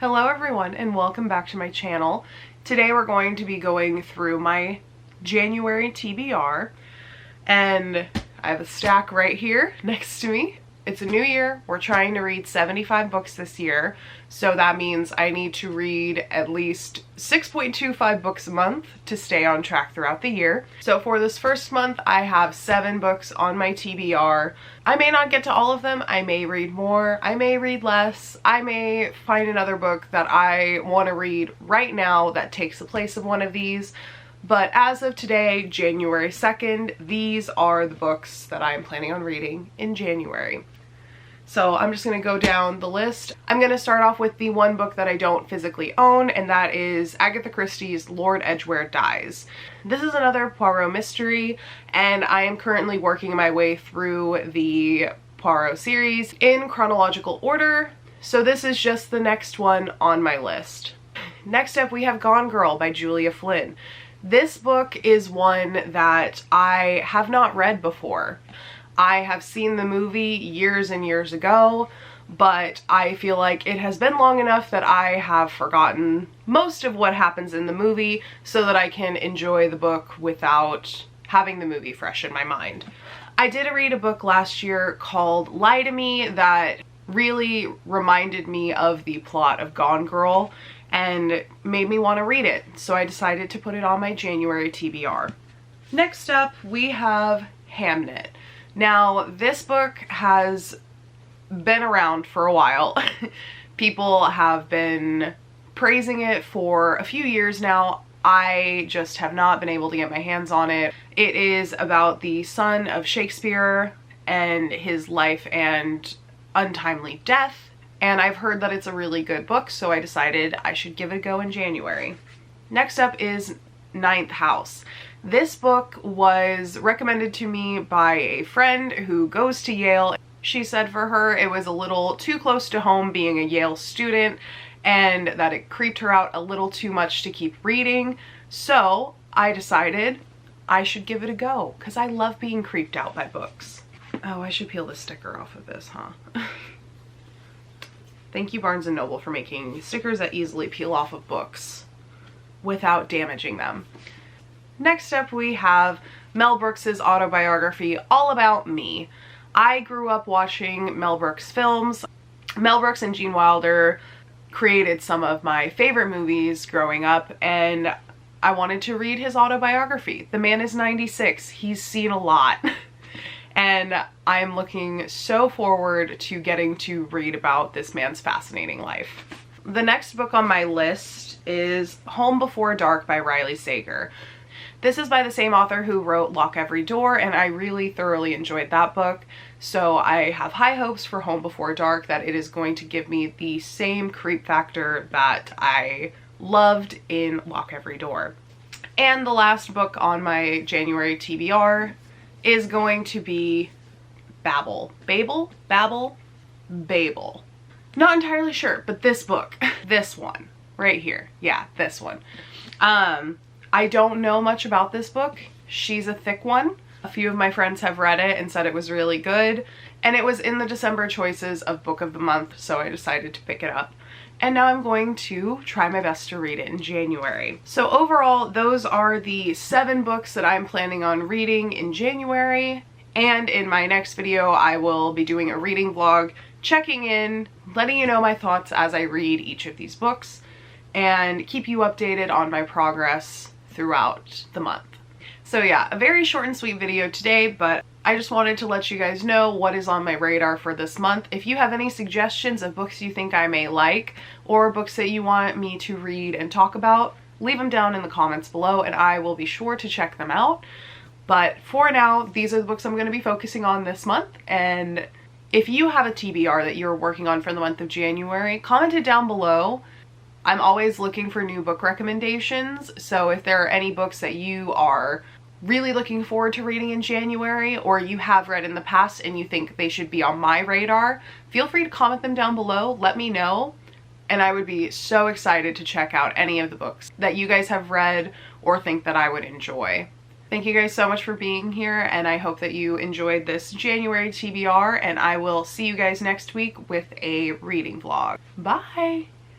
Hello everyone and welcome back to my channel. Today we're going to be going through my January TBR and I have a stack right here next to me. It's a new year. We're trying to read 75 books this year, so that means I need to read at least 6.25 books a month to stay on track throughout the year. So for this first month, I have 7 books on my TBR. I may not get to all of them. I may read more. I may read less. I may find another book that I want to read right now that takes the place of one of these. But as of today, January 2nd, these are the books that I'm planning on reading in January. So I'm just going to go down the list. I'm going to start off with the one book that I don't physically own, and that is Agatha Christie's Lord Edgeware Dies. This is another Poirot mystery, and I am currently working my way through the Poirot series in chronological order, so this is just the next one on my list. Next up, we have Gone Girl by Gillian Flynn. This book is one that I have not read before. I have seen the movie years and years ago, but I feel like it has been long enough that I have forgotten most of what happens in the movie so that I can enjoy the book without having the movie fresh in my mind. I did read a book last year called Lie to Me that really reminded me of the plot of Gone Girl and made me want to read it, so I decided to put it on my January TBR. Next up, we have Hamnet. Now, this book has been around for a while. People have been praising it for a few years now. I just have not been able to get my hands on it. It is about the son of Shakespeare and his life and untimely death. And I've heard that it's a really good book, so I decided I should give it a go in January. Next up is Ninth House. This book was recommended to me by a friend who goes to Yale. She said for her it was a little too close to home being a Yale student and that it creeped her out a little too much to keep reading. So I decided I should give it a go because I love being creeped out by books. Oh, I should peel the sticker off of this, huh? Thank you, Barnes & Noble, for making stickers that easily peel off of books without damaging them. Next up, we have Mel Brooks's autobiography, All About Me. I grew up watching Mel Brooks films. Mel Brooks and Gene Wilder created some of my favorite movies growing up, and I wanted to read his autobiography. The man is 96. He's seen a lot. And I'm looking so forward to getting to read about this man's fascinating life. The next book on my list is Home Before Dark by Riley Sager. This is by the same author who wrote Lock Every Door, and I really thoroughly enjoyed that book. So I have high hopes for Home Before Dark that it is going to give me the same creep factor that I loved in Lock Every Door. And the last book on my January TBR is going to be Babel. Babel? Not entirely sure, but this book, this one right here. Yeah, this one. I don't know much about this book. She's a thick one. A few of my friends have read it and said it was really good, and it was in the December choices of book of the month, so I decided to pick it up. And now I'm going to try my best to read it in January. So overall, those are the 7 books that I'm planning on reading in January. And in my next video, I will be doing a reading vlog, checking in, letting you know my thoughts as I read each of these books, and keep you updated on my progress throughout the month. So yeah, a very short and sweet video today, but I just wanted to let you guys know what is on my radar for this month. If you have any suggestions of books you think I may like, or books that you want me to read and talk about, leave them down in the comments below and I will be sure to check them out. But for now, these are the books I'm going to be focusing on this month, and if you have a TBR that you're working on for the month of January, comment it down below. I'm always looking for new book recommendations, so if there are any books that you are really looking forward to reading in January, or you have read in the past and you think they should be on my radar, feel free to comment them down below, let me know, and I would be so excited to check out any of the books that you guys have read or think that I would enjoy. Thank you guys so much for being here, and I hope that you enjoyed this January TBR, and I will see you guys next week with a reading vlog. Bye!